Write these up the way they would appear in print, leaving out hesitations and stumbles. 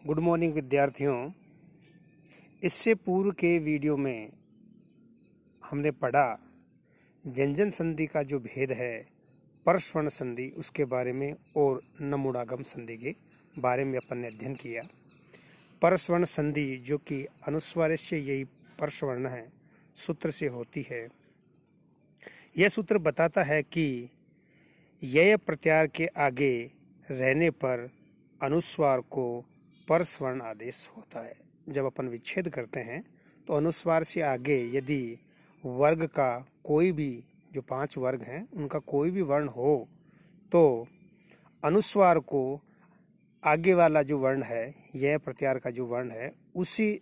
Good morning विद्यार्थियों। इससे पूर्व के वीडियो में हमने पढ़ा व्यंजन संधि का जो भेद है, परस्वर्ण संधि उसके बारे में और नमूनागम संधि के बारे में अपन ने अध्ययन किया। परस्वर्ण संधि जो कि अनुस्वारस्य यही परस्वर्ण है सूत्र से होती है। यह सूत्र बताता है कि यय प्रत्यार के आगे रहने पर अनुस्वार को परस्वर्ण आदेश होता है। जब अपन विच्छेद करते हैं तो अनुस्वार से आगे यदि वर्ग का कोई भी, जो 5 वर्ग हैं उनका कोई भी वर्ण हो तो अनुस्वार को आगे वाला जो वर्ण है, यह प्रत्यार का जो वर्ण है, उसी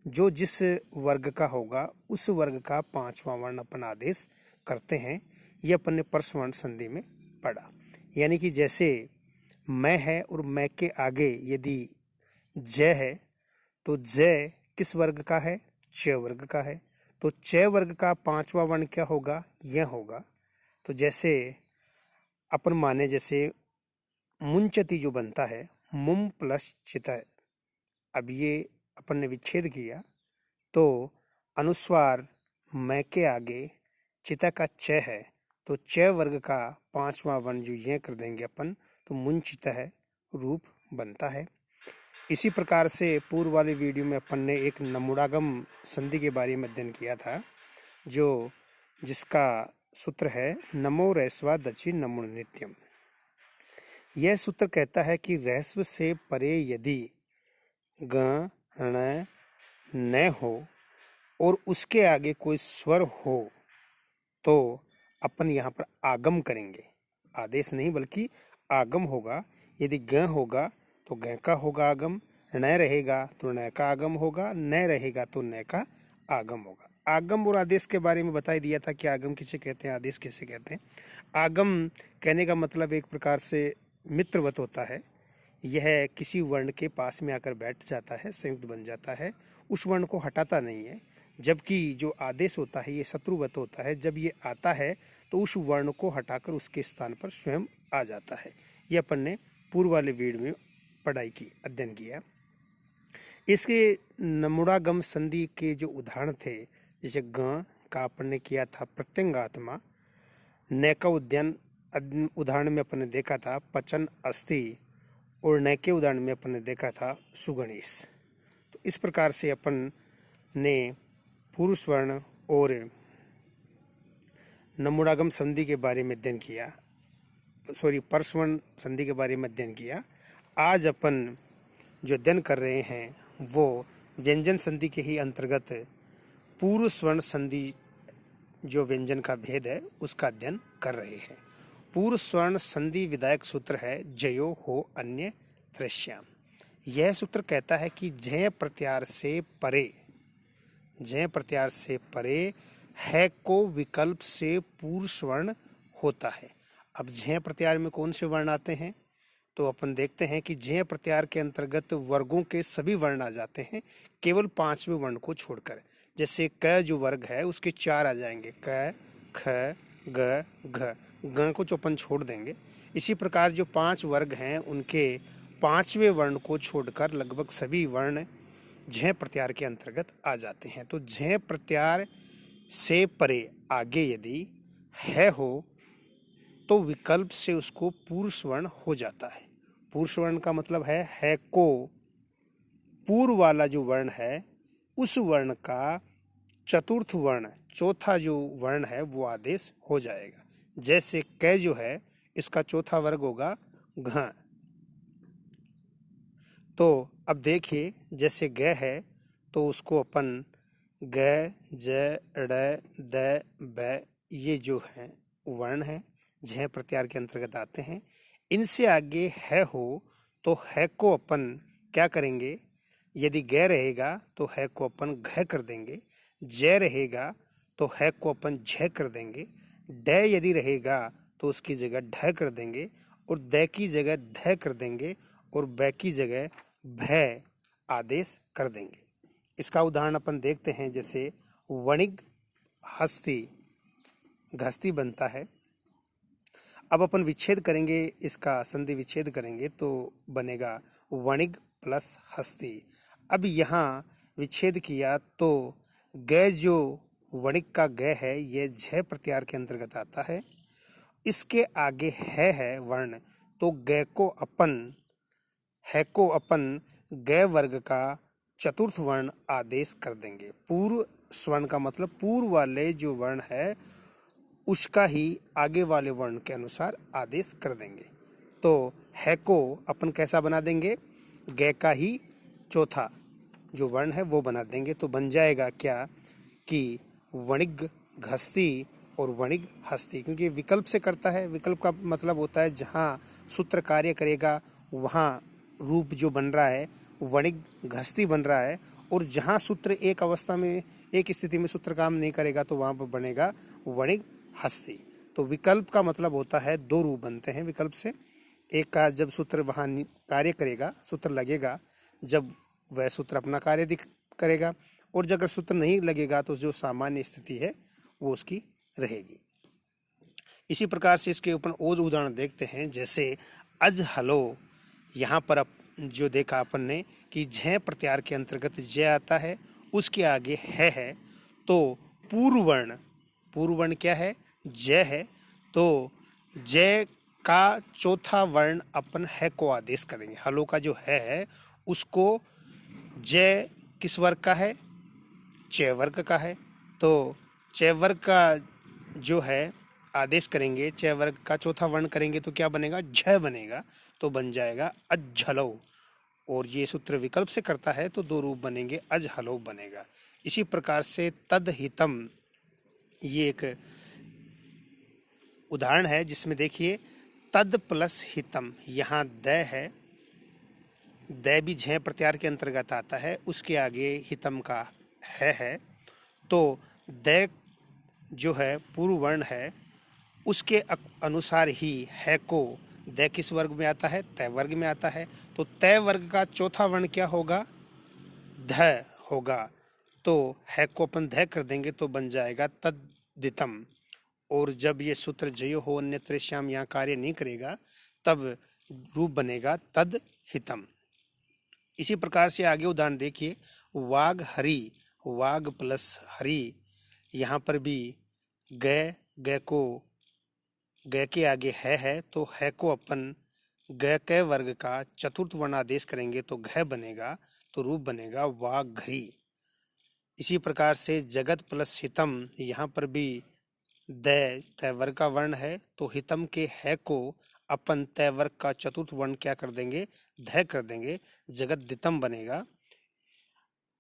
जो जिस वर्ग का होगा उस वर्ग का 5वां वर्ण अपन आदेश करते हैं। यह अपन ने परस्वर्ण संधि में पढ़ा। यानी कि जैसे मैं है और मैं के आगे यदि जय है तो जय किस वर्ग का है? च वर्ग का है। तो च वर्ग का 5वां वर्ण क्या होगा? यह होगा। तो जैसे अपन माने जैसे मुंचति जो बनता है, मुम प्लस चित। अब ये अपन ने विच्छेद किया तो अनुस्वार मैं के आगे चिता का च है तो च वर्ग का 5वां वर्ण जो यह कर देंगे अपन, तो मुंचित है रूप बनता है। इसी प्रकार से पूर्व वाले वीडियो में अपन ने एक नमूनागम संधि के बारे में अध्ययन किया था, जो जिसका सूत्र है नमो रैस्वा दचि नमुन नित्यम। यह सूत्र कहता है कि रैस्व से परे यदि ग ण न हो और उसके आगे कोई स्वर हो तो अपन यहाँ पर आगम करेंगे। आदेश नहीं बल्कि आगम होगा। यदि ग होगा तो ग का होगा आगम, न रहेगा तो न का आगम होगा, न रहेगा तो न का आगम होगा। आगम और आदेश के बारे में बता दिया था कि आगम किसे कहते हैं, आदेश किसे कहते हैं। आगम कहने का मतलब एक प्रकार से मित्रवत होता है। यह किसी वर्ण के पास में आकर बैठ जाता है, संयुक्त बन जाता है, उस वर्ण को हटाता नहीं है। जबकि जो आदेश होता है ये शत्रुवत होता है। जब ये आता है तो उस वर्ण को हटाकर उसके स्थान पर स्वयं आ जाता है। ये अपन ने पूर्व वाले वीडियो में पढ़ाई की, अध्ययन किया। इसके नमूनागम संधि के जो उदाहरण थे, जैसे ग का अपन ने किया था प्रत्यंगात्मा, न का उदाहरण में अपन ने देखा था पचन अस्थि, और न के उदाहरण में अपन ने देखा था सुगणेश। तो इस प्रकार से अपन ने पुरुष वर्ण और नमूनागम संधि के बारे में अध्ययन किया, परस्वर्ण संधि के बारे में अध्ययन किया। आज अपन जो अध्ययन कर रहे हैं वो व्यंजन संधि के ही अंतर्गत पूर्व स्वर्ण संधि, जो व्यंजन का भेद है उसका अध्ययन कर रहे हैं। पूर्व स्वर्ण संधि विधायक सूत्र है जयो हो अन्य त्रस्याम। यह सूत्र कहता है कि जय प्रत्यार से परे, जय प्रत्यार से परे है को विकल्प से पूर्व स्वर्ण होता है। अब जय प्रत्यार में कौन से वर्ण आते हैं? तो अपन देखते हैं कि जय प्रत्यार के अंतर्गत वर्गों के सभी वर्ण आ जाते हैं, केवल 5वें वर्ण को छोड़कर। जैसे क जो वर्ग है उसके 4 आ जाएंगे, क, ख, ग, घ। ग को जो अपन छोड़ देंगे। इसी प्रकार जो 5 वर्ग हैं उनके 5वें वर्ण को छोड़कर लगभग सभी वर्ण झ प्रत्यार के अंतर्गत आ जाते हैं। तो झ प्रत्यार से परे आगे यदि है हो तो विकल्प से उसको पूर्व वर्ण हो जाता है। पूर्व वर्ण का मतलब है को पूर्व वाला जो वर्ण है उस वर्ण का चतुर्थ वर्ण, चौथा जो वर्ण है वो आदेश हो जाएगा। जैसे क जो है इसका चौथा वर्ग होगा घ। तो अब देखिए जैसे ग है तो उसको अपन ग, ज, ड़, द, ब ये जो है वर्ण है झ प्रत्यार के अंतर्गत आते हैं। इनसे आगे है हो तो है को अपन क्या करेंगे? यदि ग रहेगा तो है को अपन घ कर देंगे, ज रहेगा तो है को अपन झ कर देंगे, ड यदि रहेगा तो उसकी जगह ढ कर देंगे, और द की जगह ध कर देंगे, और ब की जगह भ आदेश कर देंगे। इसका उदाहरण अपन देखते हैं, जैसे वणिक हस्ती घस्ती बनता है। अब अपन विच्छेद करेंगे, इसका संधि विच्छेद करेंगे तो बनेगा वणिक प्लस हस्ती। अब यहाँ विच्छेद किया तो ग जो वणिक का ग है ये झ प्रत्यार के अंतर्गत आता है। इसके आगे है वर्ण, तो ग को अपन ग वर्ग का चतुर्थ वर्ण आदेश कर देंगे। पूर्व स्वर्ण का मतलब पूर्व वाले जो वर्ण है उसका ही आगे वाले वर्ण के अनुसार आदेश कर देंगे। तो है को अपन कैसा बना देंगे, ग का ही चौथा जो वर्ण है वो बना देंगे। तो बन जाएगा क्या कि वणिग घस्ती और वणिग हस्ती, क्योंकि विकल्प से करता है। विकल्प का मतलब होता है जहाँ सूत्र कार्य करेगा वहाँ रूप जो बन रहा है वणिग घस्ती बन रहा है, और जहाँ सूत्र एक अवस्था में एक स्थिति में सूत्र काम नहीं करेगा तो वहाँ पर बनेगा वणिग हस्ती। तो विकल्प का मतलब होता है दो रूप बनते हैं विकल्प से। एक का जब सूत्र वहाँ कार्य करेगा, सूत्र लगेगा, जब वह सूत्र अपना कार्य करेगा, और जब अगर सूत्र नहीं लगेगा तो जो सामान्य स्थिति है वो उसकी रहेगी। इसी प्रकार से इसके ऊपर और उदाहरण देखते हैं, जैसे अज हलो। यहाँ पर जो देखा अपन ने कि झ प्रत्यार के अंतर्गत ज आता है, उसके आगे है तो पूर्व वर्ण क्या है, ज है। तो ज का चौथा वर्ण अपन है को आदेश करेंगे। हलो का जो है उसको ज किस वर्ग का है, च वर्ग का है। तो च वर्ग का जो है आदेश करेंगे, च वर्ग का चौथा वर्ण करेंगे तो क्या बनेगा, झ बनेगा। तो बन जाएगा अज्झलो। और ये सूत्र विकल्प से करता है तो दो रूप बनेंगे, अज हलो बनेगा। इसी प्रकार से तद हितम, ये एक उदाहरण है जिसमें देखिए तद प्लस हितम, यहाँ द है, द भी झ प्रत्यार के अंतर्गत आता है, उसके आगे हितम का है। तो द जो है पूर्व वर्ण है उसके अनुसार ही है को द किस वर्ग में आता है, तय वर्ग में आता है। तो तय वर्ग का चौथा वर्ण क्या होगा, ध होगा। तो है को अपन ध कर देंगे तो बन जाएगा तद्दितम। और जब ये सूत्र जयो हो अन्यत्र श्याम यहाँ कार्य नहीं करेगा तब रूप बनेगा तद हितम। इसी प्रकार से आगे उदाहरण देखिए, वाग हरि, वाग प्लस हरि। यहाँ पर भी ग को ग के आगे है तो है को अपन ग के वर्ग का चतुर्थ वर्ण आदेश करेंगे तो घ बनेगा, तो रूप बनेगा वाघरी। इसी प्रकार से जगत प्लस हितम, यहाँ पर भी तय वर्ग का वर्ण है तो हितम के है को अपन तय वर्ग का चतुर्थ वर्ण क्या कर देंगे, ध कर देंगे, जगत दितम बनेगा।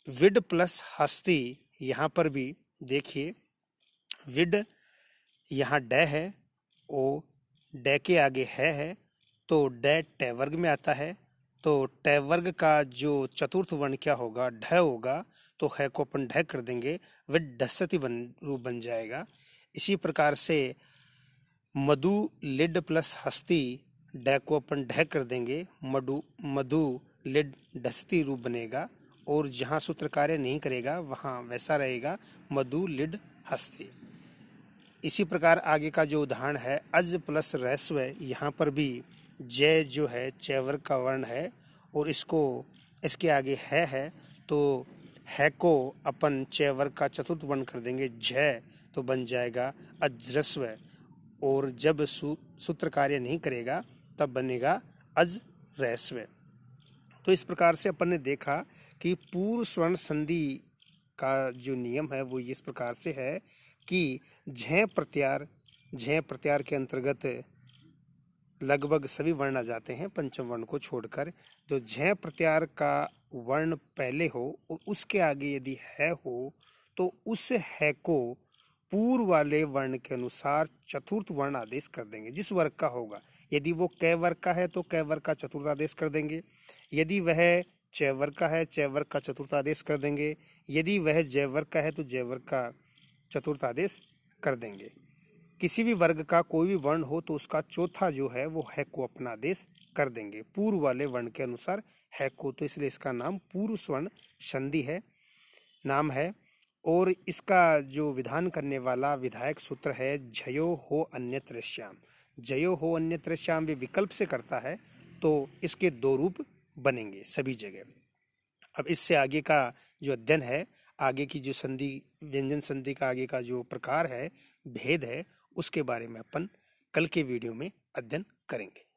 विड प्लस हस्ती, यहाँ पर भी देखिए विड यहाँ ड है, ओ ड के आगे है तो ड ट वर्ग में आता है। तो ट वर्ग का जो चतुर्थ वर्ण क्या होगा, ढ होगा। तो है को अपन ढ कर देंगे, विड ढसती रूप बन जाएगा। इसी प्रकार से मधु लिड प्लस हस्ती, ड को अपन ढ कर देंगे, मधु लिड ढसती रूप बनेगा। और जहाँ सूत्र कार्य नहीं करेगा वहाँ वैसा रहेगा मधु लिड हस्ती। इसी प्रकार आगे का जो उदाहरण है अज प्लस रस्व, यहाँ पर भी जय जो है च वर्ग का वर्ण है और इसके आगे है तो है को अपन च वर्ग का चतुर्थ वर्ण कर देंगे झ, तो बन जाएगा अज्रस्व। और जब सूत्र कार्य नहीं करेगा तब बनेगा अज रस्व। तो इस प्रकार से अपन ने देखा कि पूर्व स्वर्ण संधि का जो नियम है वो इस प्रकार से है कि झ प्रत्यार के अंतर्गत लगभग सभी वर्ण आ जाते हैं पंचम वर्ण को छोड़कर। जो झ प्रत्यार का वर्ण पहले हो और उसके आगे यदि है हो तो उस है को पूर्व वाले वर्ण के अनुसार चतुर्थ वर्ण आदेश कर देंगे जिस वर्ग का होगा। यदि वो क वर्ग का है तो क वर्ग का चतुर्थ आदेश कर देंगे, यदि वह च वर्ग का है च वर्ग का चतुर्थ आदेश कर देंगे, यदि वह ज वर्ग का है तो ज वर्ग का चतुर्थ आदेश कर देंगे। किसी भी वर्ग का कोई भी वर्ण हो तो उसका चौथा जो है वो है को अपना आदेश कर देंगे पूर्व वाले वर्ण के अनुसार है को। तो इसलिए इसका नाम पूर्व स्वर्ण संधि है नाम है। और इसका जो विधान करने वाला विधायक सूत्र है झयो हो अन्यत्र श्याम। जयो हो अन्यत्र श्याम भी विकल्प से करता है तो इसके दो रूप बनेंगे सभी जगह। अब इससे आगे का जो अध्ययन है, आगे की जो संधि, व्यंजन संधि का आगे का जो प्रकार है, भेद है, उसके बारे में अपन कल के वीडियो में अध्ययन करेंगे।